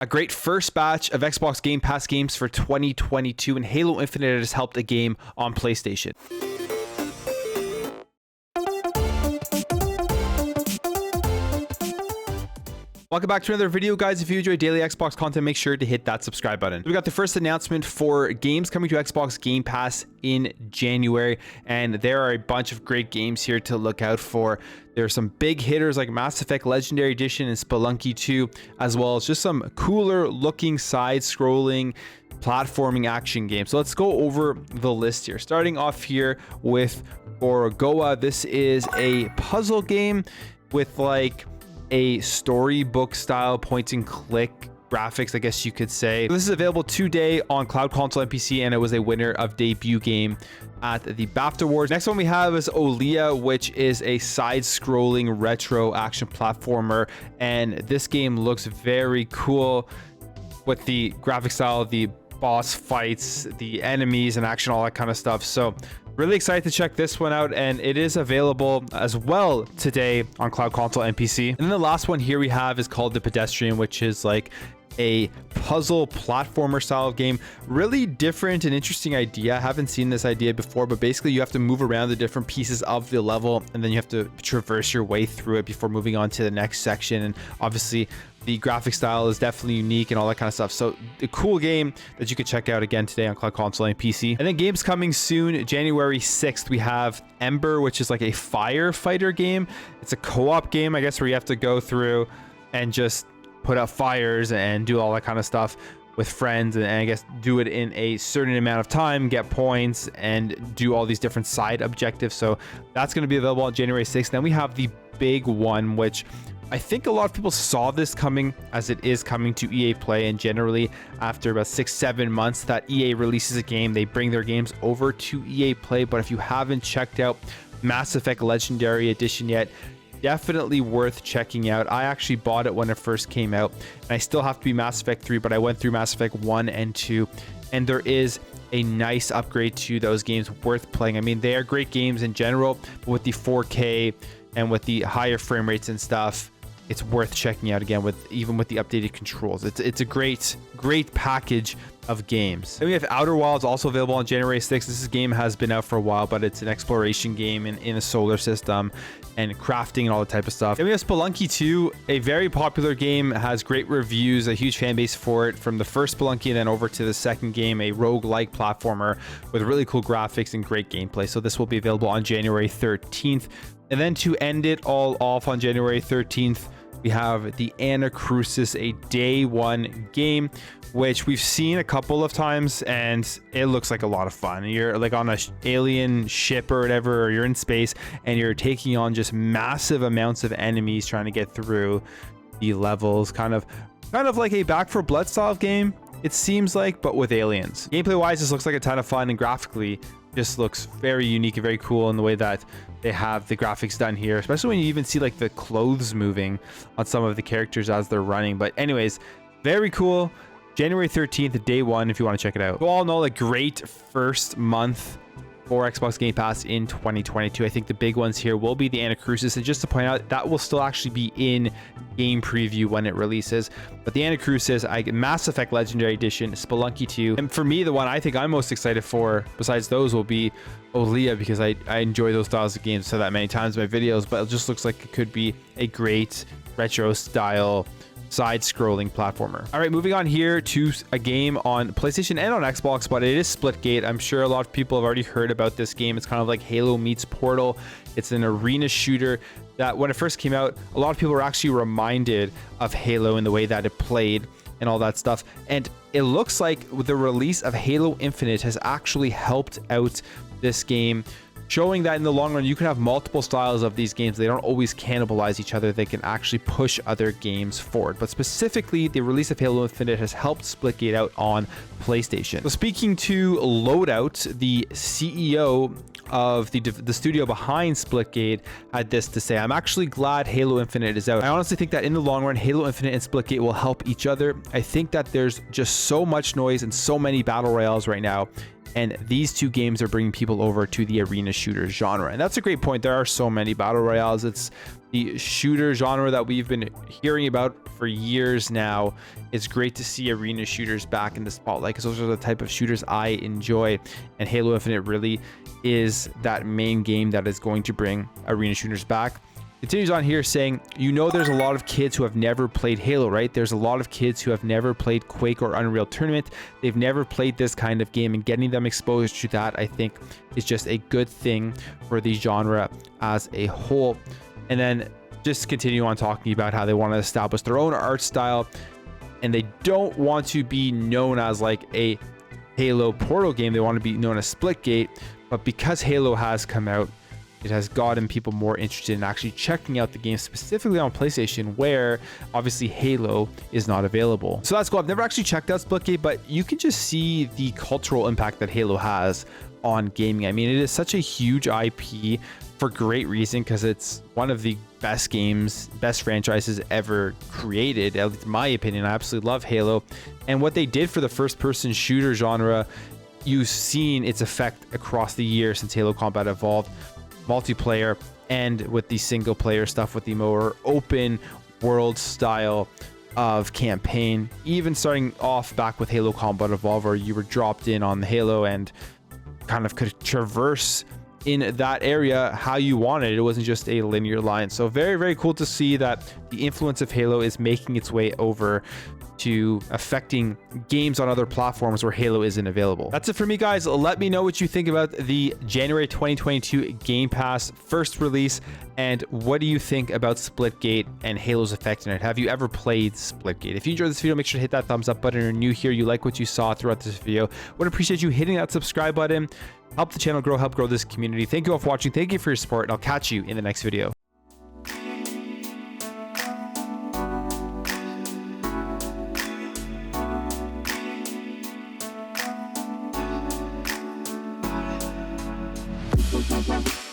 A great first batch of Xbox Game Pass games for 2022, and Halo Infinite has helped a game on PlayStation. Welcome back to another video, guys. If you enjoy daily Xbox content, make sure to hit that subscribe button. We got the first announcement for games coming to Xbox Game Pass in January, and there are a bunch of great games here to look out for. There are some big hitters like Mass Effect Legendary Edition and Spelunky 2, as well as just some cooler looking side-scrolling platforming action games. So let's go over the list here. Starting off here with Gorogoa. This is a puzzle game with like a storybook style point and click graphics, I guess you could say. This is available today on Cloud Console and PC, and it was a winner of debut game at the BAFTA Awards. Next one we have is Olia, which is a side-scrolling retro action platformer, and this game looks very cool with the graphic style, the boss fights, the enemies and action, all that kind of stuff. So really excited to check this one out, and it is available as well today on Cloud Console and PC. And then the last one here we have is called The Pedestrian, which is like a puzzle platformer style of game. Really different and interesting idea. I haven't seen this idea before, but basically you have to move around the different pieces of the level, and then you have to traverse your way through it before moving on to the next section. And obviously the graphic style is definitely unique and all that kind of stuff. So a cool game that you could check out again today on Cloud Console and PC. And then games coming soon, January 6th, we have Ember, which is like a firefighter game. It's a co-op game, I guess, where you have to go through and just put out fires and do all that kind of stuff with friends, and I guess do it in a certain amount of time, get points, and do all these different side objectives. So that's going to be available on January 6th. Then we have the big one, which I think a lot of people saw this coming, as it is coming to EA Play, and generally after about 6-7 months that EA releases a game, they bring their games over to EA Play. But if you haven't checked out Mass Effect Legendary Edition yet, definitely worth checking out. I actually bought it when it first came out, and I still have to be Mass Effect 3, but I went through Mass Effect 1 and 2, and there is a nice upgrade to those games worth playing. I mean, they are great games in general, but with the 4K and with the higher frame rates and stuff, it's worth checking out again, with even with the updated controls. It's a great package of games. Then we have Outer Wilds, also available on January 6th. This game has been out for a while, but it's an exploration game in a solar system and crafting and all the type of stuff. Then we have Spelunky 2, a very popular game, has great reviews, a huge fan base for it from the first Spelunky and then over to the second game, a roguelike platformer with really cool graphics and great gameplay. So this will be available on January 13th. And then to end it all off on January 13th, we have the Anacrusis, a day one game, which we've seen a couple of times, and it looks like a lot of fun. You're like on a alien ship or whatever, or you're in space, and you're taking on just massive amounts of enemies trying to get through the levels. Kind of like a Back 4 Blood style game, it seems like, but with aliens. Gameplay wise, this looks like a ton of fun, and graphically just looks very unique and very cool in the way that they have the graphics done here, especially when you even see like the clothes moving on some of the characters as they're running. But anyways, very cool. January 13th, day one, if you want to check it out. You all know, a great first month for Xbox Game Pass in 2022. I think the big ones here will be the Anacrusis, and just to point out, that will still actually be in game preview when it releases. But the Anacrusis, Mass Effect Legendary Edition, Spelunky 2, and for me, the one I think I'm most excited for besides those will be Olia, because I enjoy those styles of games, so that many times in my videos. But it just looks like it could be a great retro style side-scrolling platformer. All right, moving on here to a game on PlayStation and on Xbox, but it is Splitgate. I'm sure a lot of people have already heard about this game. It's kind of like Halo meets Portal. It's an arena shooter that when it first came out, a lot of people were actually reminded of Halo in the way that it played and all that stuff. And it looks like the release of Halo Infinite has actually helped out this game, showing that in the long run, you can have multiple styles of these games. They don't always cannibalize each other. They can actually push other games forward. But specifically, the release of Halo Infinite has helped Splitgate out on PlayStation. So speaking to Loadout, the CEO of the studio behind Splitgate, had this to say: "I'm actually glad Halo Infinite is out. I honestly think that in the long run, Halo Infinite and Splitgate will help each other. I think that there's just so much noise and so many battle royales right now, and these two games are bringing people over to the arena shooter genre." And that's a great point. There are so many battle royales. It's the shooter genre that we've been hearing about for years now. It's great to see arena shooters back in the spotlight because those are the type of shooters I enjoy, and Halo Infinite really is that main game that is going to bring arena shooters back. Continues on here saying, you know, there's a lot of kids who have never played Halo, right? There's a lot of kids who have never played Quake or Unreal Tournament. They've never played this kind of game, and getting them exposed to that, I think, is just a good thing for the genre as a whole. And then just continue on talking about how they want to establish their own art style, and they don't want to be known as like a Halo Portal game. They want to be known as Splitgate, but because Halo has come out, it has gotten people more interested in actually checking out the game, specifically on PlayStation, where obviously Halo is not available. So that's cool. I've never actually checked out Splitgate, but you can just see the cultural impact that Halo has on gaming. I mean, it is such a huge IP for great reason, because it's one of the best games, best franchises ever created, at least in my opinion. I absolutely love Halo. And what they did for the first-person shooter genre, you've seen its effect across the years since Halo Combat Evolved. Multiplayer and with the single player stuff, with the more open world style of campaign, even starting off back with Halo Combat Evolved, where you were dropped in on the Halo and kind of could traverse in that area how you wanted. It wasn't just a linear line. So very, very cool to see that the influence of Halo is making its way over to affecting games on other platforms where Halo isn't available. That's it for me, guys. Let me know what you think about the January 2022 Game Pass first release, and what do you think about Splitgate and Halo's effect in it? Have you ever played Splitgate? If you enjoyed this video, make sure to hit that thumbs up button. If you're new here, you like what you saw throughout this video, would appreciate you hitting that subscribe button. Help the channel grow, help grow this community. Thank you all for watching. Thank you for your support, and I'll catch you in the next video. We'll be right back.